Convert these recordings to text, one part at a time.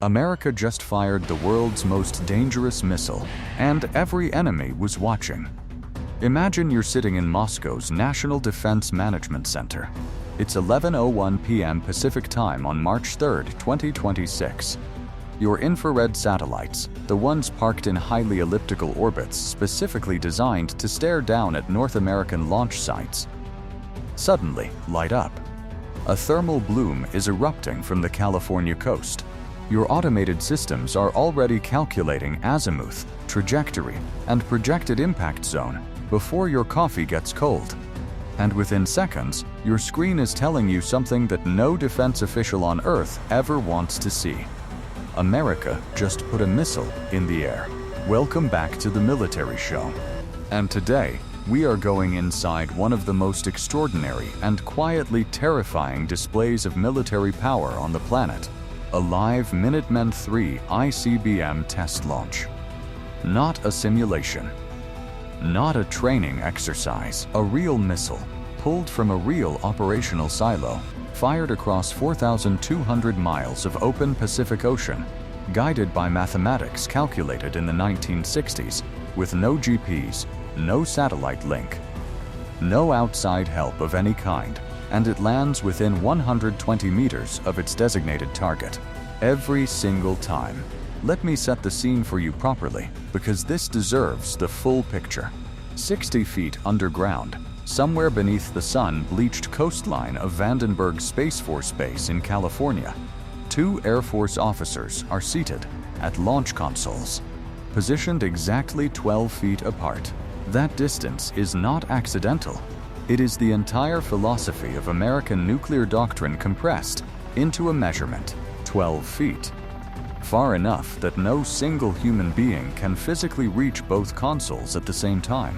America just fired the world's most dangerous missile, and every enemy was watching. Imagine you're sitting in Moscow's National Defense Management Center. It's 11:01 p.m. Pacific Time on March 3, 2026. Your infrared satellites, the ones parked in highly elliptical orbits specifically designed to stare down at North American launch sites, suddenly light up. A thermal bloom is erupting from the California coast. Your automated systems are already calculating azimuth, trajectory, and projected impact zone before your coffee gets cold. And within seconds, your screen is telling you something that no defense official on Earth ever wants to see. America just put a missile in the air. Welcome back to the Military Show. And today, we are going inside one of the most extraordinary and quietly terrifying displays of military power on the planet. A live Minuteman III ICBM test launch. Not a simulation. Not a training exercise. A real missile, pulled from a real operational silo, fired across 4,200 miles of open Pacific Ocean, guided by mathematics calculated in the 1960s, with no GPS, no satellite link, no outside help of any kind, and it lands within 120 meters of its designated target. Every single time. Let me set the scene for you properly, because this deserves the full picture. 60 feet underground, somewhere beneath the sun-bleached coastline of Vandenberg Space Force Base in California, two Air Force officers are seated at launch consoles, positioned exactly 12 feet apart. That distance is not accidental. It is the entire philosophy of American nuclear doctrine compressed into a measurement, 12 feet. Far enough that no single human being can physically reach both consoles at the same time.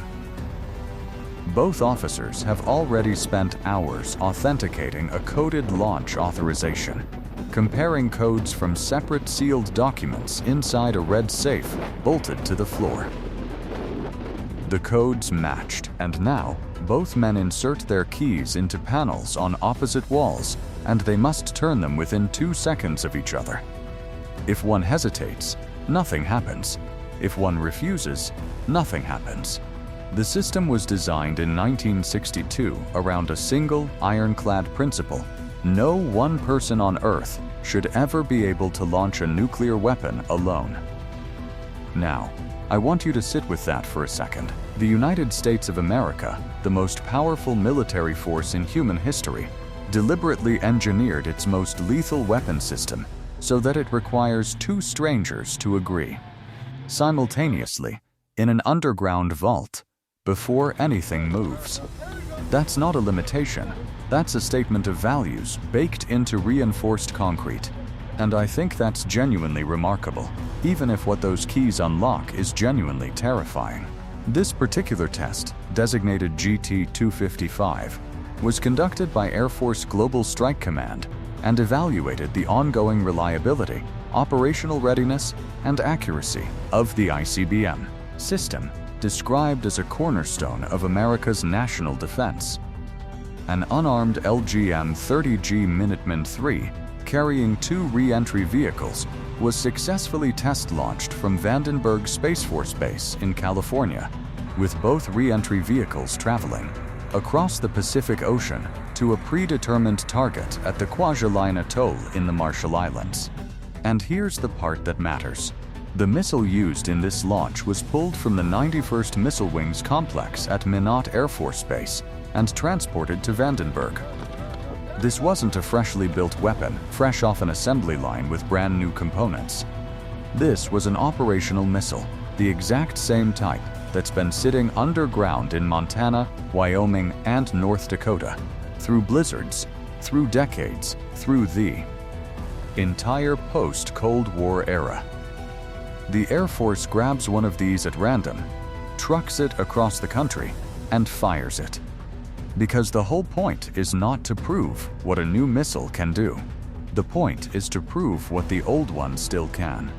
Both officers have already spent hours authenticating a coded launch authorization, comparing codes from separate sealed documents inside a red safe bolted to the floor. The codes matched, and now both men insert their keys into panels on opposite walls, and they must turn them within 2 seconds of each other. If one hesitates, nothing happens. If one refuses, nothing happens. The system was designed in 1962 around a single, ironclad principle. No one person on Earth should ever be able to launch a nuclear weapon alone. Now, I want you to sit with that for a second. The United States of America, the most powerful military force in human history, deliberately engineered its most lethal weapon system so that it requires two strangers to agree, simultaneously, in an underground vault, before anything moves. That's not a limitation. That's a statement of values baked into reinforced concrete. And I think that's genuinely remarkable, even if what those keys unlock is genuinely terrifying. This particular test, designated GT-255, was conducted by Air Force Global Strike Command and evaluated the ongoing reliability, operational readiness, and accuracy of the ICBM system, described as a cornerstone of America's national defense. An unarmed LGM-30G Minuteman III, carrying two re-entry vehicles, was successfully test-launched from Vandenberg Space Force Base in California, with both re-entry vehicles traveling across the Pacific Ocean to a predetermined target at the Kwajalein Atoll in the Marshall Islands. And here's the part that matters. The missile used in this launch was pulled from the 91st Missile Wings Complex at Minot Air Force Base and transported to Vandenberg. This wasn't a freshly built weapon, fresh off an assembly line with brand new components. This was an operational missile, the exact same type that's been sitting underground in Montana, Wyoming, and North Dakota, through blizzards, through decades, through the entire post-Cold War era. The Air Force grabs one of these at random, trucks it across the country, and fires it. Because the whole point is not to prove what a new missile can do. The point is to prove what the old one still can.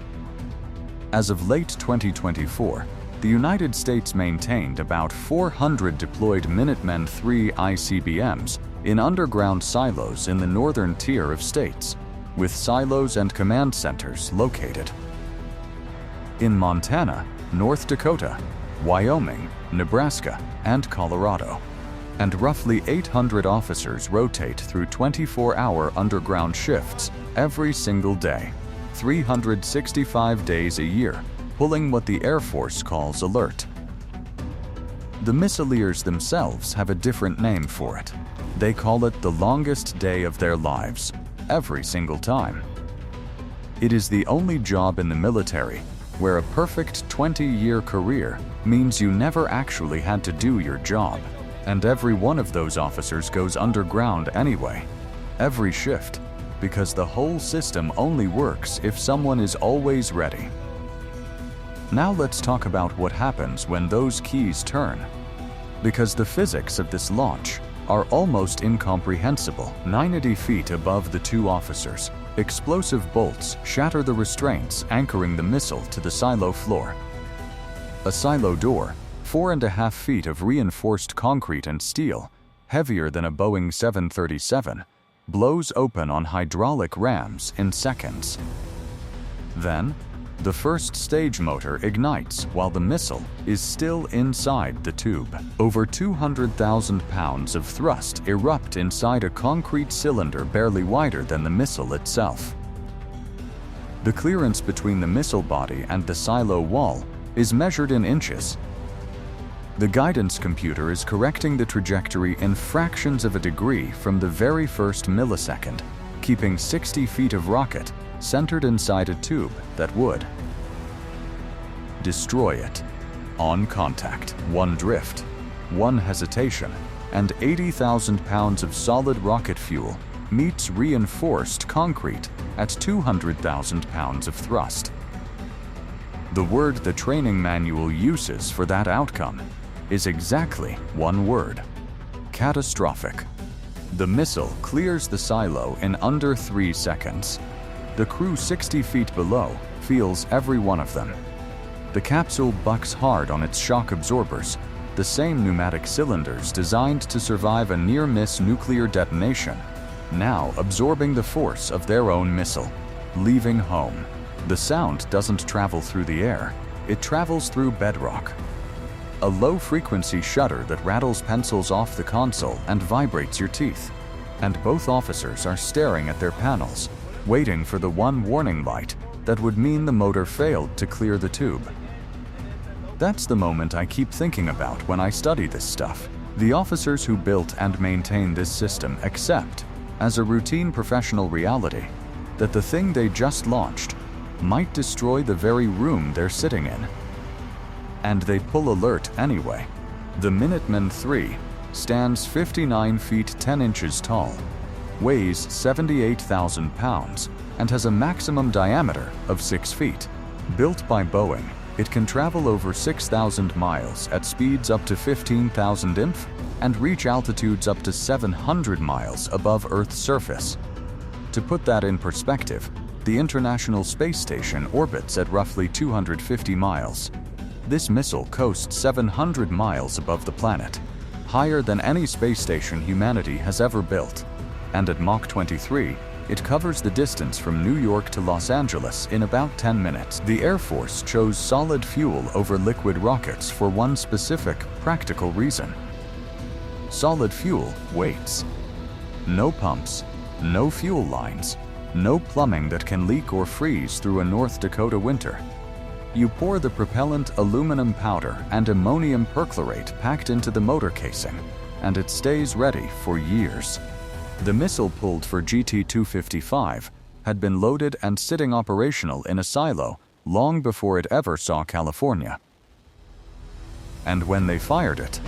As of late 2024, the United States maintained about 400 deployed Minuteman III ICBMs in underground silos in the northern tier of states, with silos and command centers located in Montana, North Dakota, Wyoming, Nebraska, and Colorado. And roughly 800 officers rotate through 24-hour underground shifts every single day, 365 days a year, pulling what the Air Force calls alert. The missileers themselves have a different name for it. They call it the longest day of their lives, every single time. It is the only job in the military where a perfect 20-year career means you never actually had to do your job. And every one of those officers goes underground anyway, every shift, because the whole system only works if someone is always ready. Now let's talk about what happens when those keys turn. Because the physics of this launch are almost incomprehensible. 90 feet above the two officers, explosive bolts shatter the restraints anchoring the missile to the silo floor. A silo door, 4.5 feet of reinforced concrete and steel, heavier than a Boeing 737, blows open on hydraulic rams in seconds. Then, the first stage motor ignites while the missile is still inside the tube. Over 200,000 pounds of thrust erupt inside a concrete cylinder barely wider than the missile itself. The clearance between the missile body and the silo wall is measured in inches. The guidance computer is correcting the trajectory in fractions of a degree from the very first millisecond, keeping 60 feet of rocket centered inside a tube that would destroy it on contact. One drift, one hesitation, and 80,000 pounds of solid rocket fuel meets reinforced concrete at 200,000 pounds of thrust. The word the training manual uses for that outcome is exactly one word: catastrophic. The missile clears the silo in under 3 seconds. The crew 60 feet below feels every one of them. The capsule bucks hard on its shock absorbers, the same pneumatic cylinders designed to survive a near-miss nuclear detonation, now absorbing the force of their own missile, leaving home. The sound doesn't travel through the air, it travels through bedrock. A low-frequency shudder that rattles pencils off the console and vibrates your teeth. And both officers are staring at their panels, waiting for the one warning light that would mean the motor failed to clear the tube. That's the moment I keep thinking about when I study this stuff. The officers who built and maintain this system accept, as a routine professional reality, that the thing they just launched might destroy the very room they're sitting in. And they pull alert anyway. The Minuteman III stands 59 feet 10 inches tall, weighs 78,000 pounds, and has a maximum diameter of 6 feet. Built by Boeing, it can travel over 6,000 miles at speeds up to 15,000 mph and reach altitudes up to 700 miles above Earth's surface. To put that in perspective, the International Space Station orbits at roughly 250 miles. This missile coasts 700 miles above the planet, higher than any space station humanity has ever built. And at Mach 23, it covers the distance from New York to Los Angeles in about 10 minutes. The Air Force chose solid fuel over liquid rockets for one specific, practical reason. Solid fuel waits. No pumps, no fuel lines, no plumbing that can leak or freeze through a North Dakota winter. You pour the propellant aluminum powder and ammonium perchlorate packed into the motor casing, and it stays ready for years. The missile pulled for GT-255 had been loaded and sitting operational in a silo long before it ever saw California. And when they fired it,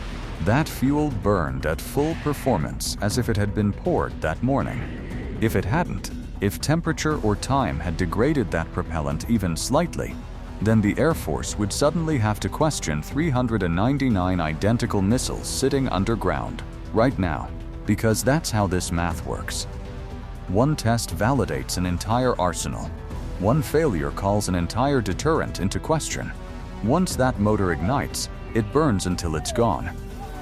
that fuel burned at full performance as if it had been poured that morning. If it hadn't, if temperature or time had degraded that propellant even slightly, then the Air Force would suddenly have to question 399 identical missiles sitting underground right now, because that's how this math works. One test validates an entire arsenal. One failure calls an entire deterrent into question. Once that motor ignites, it burns until it's gone.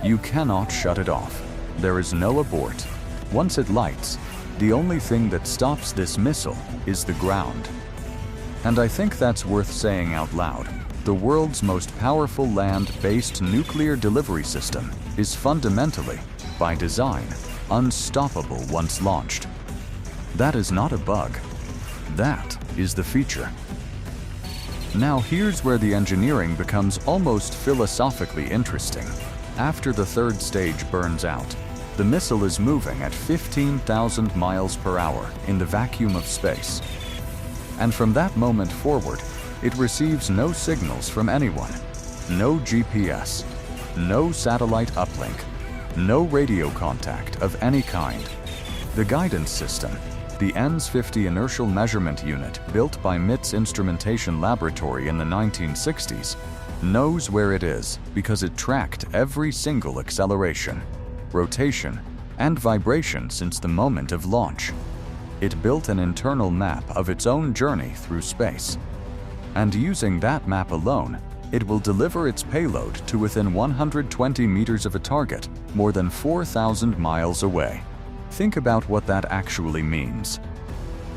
You cannot shut it off. There is no abort. Once it lights, The only thing that stops this missile is the ground. And I think that's worth saying out loud. The world's most powerful land-based nuclear delivery system is fundamentally, by design, unstoppable once launched. That is not a bug. That is the feature. Now here's where the engineering becomes almost philosophically interesting. After the third stage burns out, the missile is moving at 15,000 miles per hour in the vacuum of space. And from that moment forward, it receives no signals from anyone, no GPS, no satellite uplink, no radio contact of any kind. The guidance system, the ENS-50 Inertial Measurement Unit built by MIT's Instrumentation Laboratory in the 1960s, knows where it is because it tracked every single acceleration, rotation, and vibration since the moment of launch. It built an internal map of its own journey through space. And using that map alone, it will deliver its payload to within 120 meters of a target, more than 4,000 miles away. Think about what that actually means.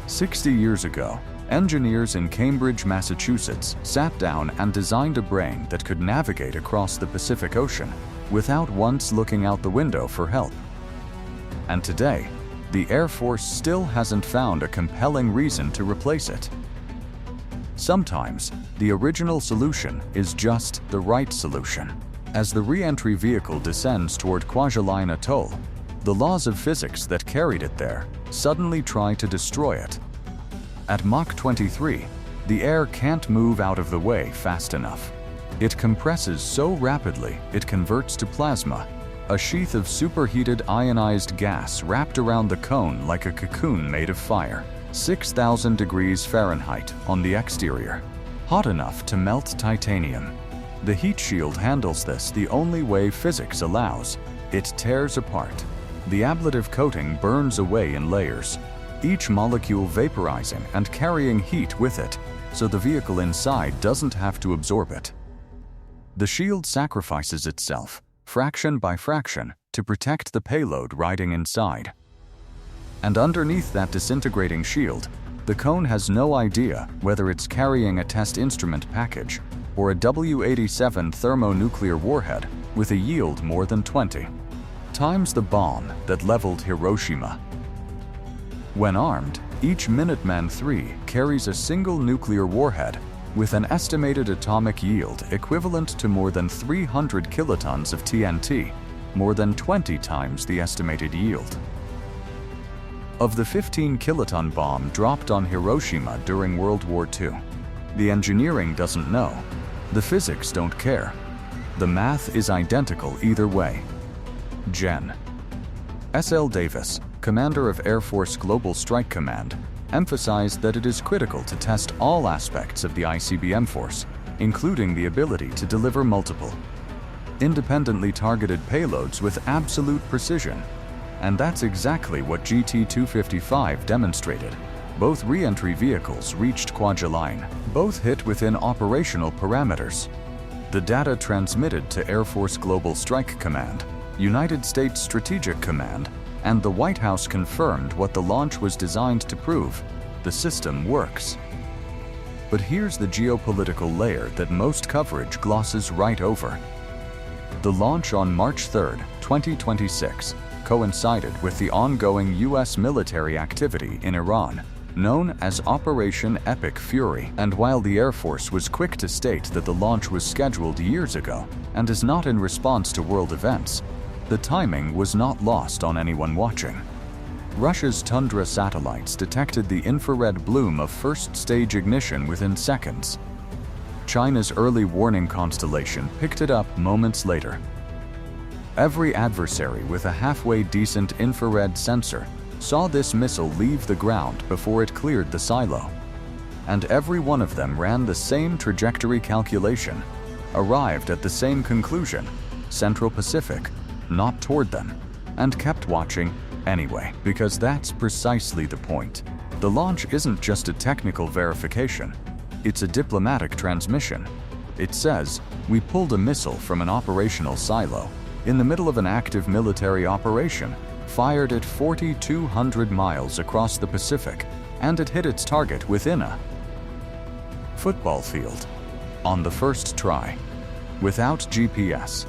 60 years ago, engineers in Cambridge, Massachusetts sat down and designed a brain that could navigate across the Pacific Ocean without once looking out the window for help. And today, the Air Force still hasn't found a compelling reason to replace it. Sometimes, the original solution is just the right solution. As the re-entry vehicle descends toward Kwajalein Atoll, the laws of physics that carried it there suddenly try to destroy it. At Mach 23, the air can't move out of the way fast enough. It compresses so rapidly it converts to plasma, a sheath of superheated ionized gas wrapped around the cone like a cocoon made of fire. 6,000 degrees Fahrenheit on the exterior, hot enough to melt titanium. The heat shield handles this the only way physics allows. It tears apart. The ablative coating burns away in layers, each molecule vaporizing and carrying heat with it, so the vehicle inside doesn't have to absorb it. The shield sacrifices itself, fraction by fraction, to protect the payload riding inside. And underneath that disintegrating shield, the cone has no idea whether it's carrying a test instrument package or a W-87 thermonuclear warhead with a yield more than 20 times the bomb that leveled Hiroshima. When armed, each Minuteman III carries a single nuclear warhead with an estimated atomic yield equivalent to more than 300 kilotons of TNT, more than 20 times the estimated yield of the 15-kiloton bomb dropped on Hiroshima during World War II. The engineering doesn't know. The physics don't care. The math is identical either way. Gen. S.L. Davis, commander of Air Force Global Strike Command, emphasized that it is critical to test all aspects of the ICBM force, including the ability to deliver multiple, independently targeted payloads with absolute precision. And that's exactly what GT-255 demonstrated. Both re-entry vehicles reached Kwajalein. Both hit within operational parameters. The data transmitted to Air Force Global Strike Command, United States Strategic Command, and the White House confirmed what the launch was designed to prove: the system works. But here's the geopolitical layer that most coverage glosses right over. The launch on March 3, 2026, coincided with the ongoing U.S. military activity in Iran, known as Operation Epic Fury. And while the Air Force was quick to state that the launch was scheduled years ago and is not in response to world events, the timing was not lost on anyone watching. Russia's Tundra satellites detected the infrared bloom of first-stage ignition within seconds. China's early warning constellation picked it up moments later. Every adversary with a halfway decent infrared sensor saw this missile leave the ground before it cleared the silo. And every one of them ran the same trajectory calculation, arrived at the same conclusion: Central Pacific, not toward them, and kept watching anyway, because that's precisely the point. The launch isn't just a technical verification, it's a diplomatic transmission. It says, we pulled a missile from an operational silo in the middle of an active military operation fired at 4,200 miles across the Pacific, and it hit its target within a football field on the first try, without GPS.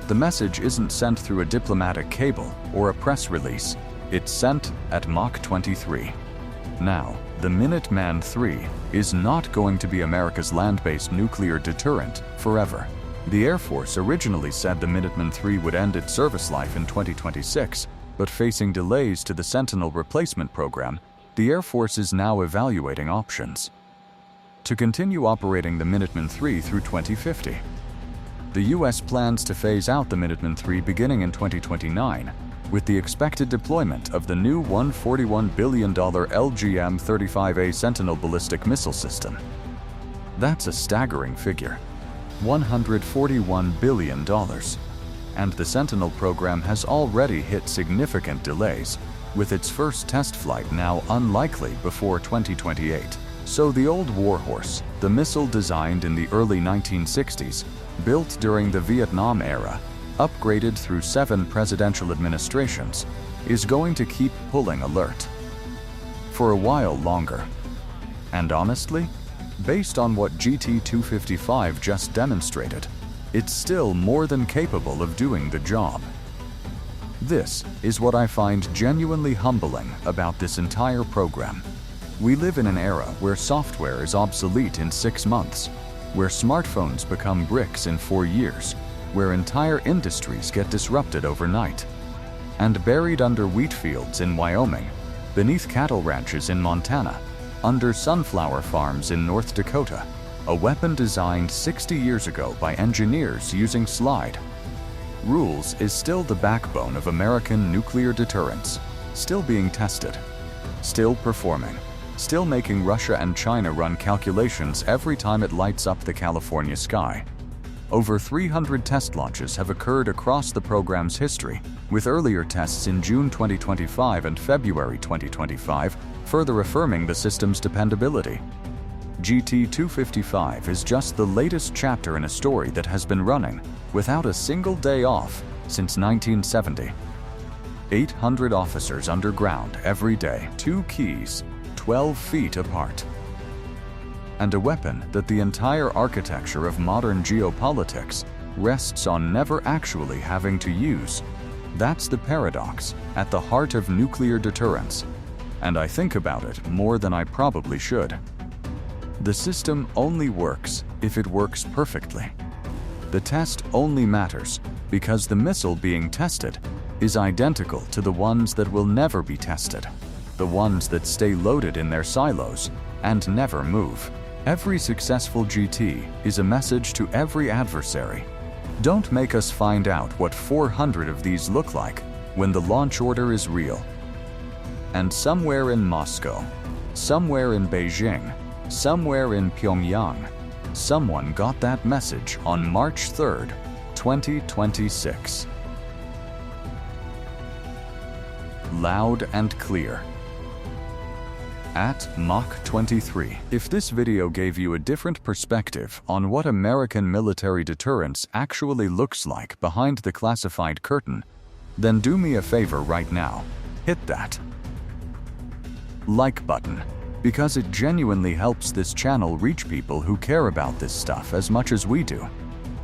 The message isn't sent through a diplomatic cable or a press release. It's sent at Mach 23. Now, the Minuteman III is not going to be America's land-based nuclear deterrent forever. The Air Force originally said the Minuteman III would end its service life in 2026, but facing delays to the Sentinel replacement program, the Air Force is now evaluating options to continue operating the Minuteman III through 2050. The U.S. plans to phase out the Minuteman III beginning in 2029, with the expected deployment of the new $141 billion LGM-35A Sentinel ballistic missile system. That's a staggering figure. $141 billion. And the Sentinel program has already hit significant delays, with its first test flight now unlikely before 2028. So the old warhorse, the missile designed in the early 1960s, built during the Vietnam era, upgraded through 7 presidential administrations, is going to keep pulling alert for a while longer. And honestly, based on what GT-255 just demonstrated, it's still more than capable of doing the job. This is what I find genuinely humbling about this entire program. We live in an era where software is obsolete in 6 months, where smartphones become bricks in 4 years, where entire industries get disrupted overnight. And buried under wheat fields in Wyoming, beneath cattle ranches in Montana, under sunflower farms in North Dakota, a weapon designed 60 years ago by engineers using slide rules is still the backbone of American nuclear deterrence, still being tested, still performing, still making Russia and China run calculations every time it lights up the California sky. Over 300 test launches have occurred across the program's history, with earlier tests in June 2025 and February 2025 further affirming the system's dependability. GT-255 is just the latest chapter in a story that has been running without a single day off since 1970. 800 officers underground every day, 2 keys, 12 feet apart. And a weapon that the entire architecture of modern geopolitics rests on never actually having to use. That's the paradox at the heart of nuclear deterrence. And I think about it more than I probably should. The system only works if it works perfectly. The test only matters because the missile being tested is identical to the ones that will never be tested, the ones that stay loaded in their silos and never move. Every successful GT is a message to every adversary. Don't make us find out what 400 of these look like when the launch order is real. And somewhere in Moscow, somewhere in Beijing, somewhere in Pyongyang, someone got that message on March 3rd, 2026. Loud and clear. At Mach 23. If this video gave you a different perspective on what American military deterrence actually looks like behind the classified curtain, then do me a favor right now. Hit that like button, because it genuinely helps this channel reach people who care about this stuff as much as we do.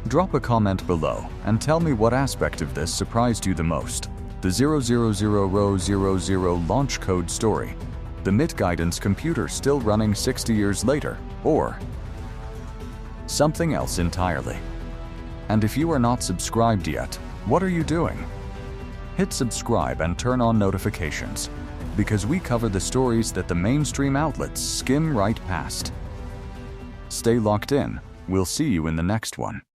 Drop a comment below and tell me what aspect of this surprised you the most. The 00000 launch code story, the MIT guidance computer still running 60 years later, or something else entirely. And if you are not subscribed yet, what are you doing? Hit subscribe and turn on notifications, because we cover the stories that the mainstream outlets skim right past. Stay locked in. We'll see you in the next one.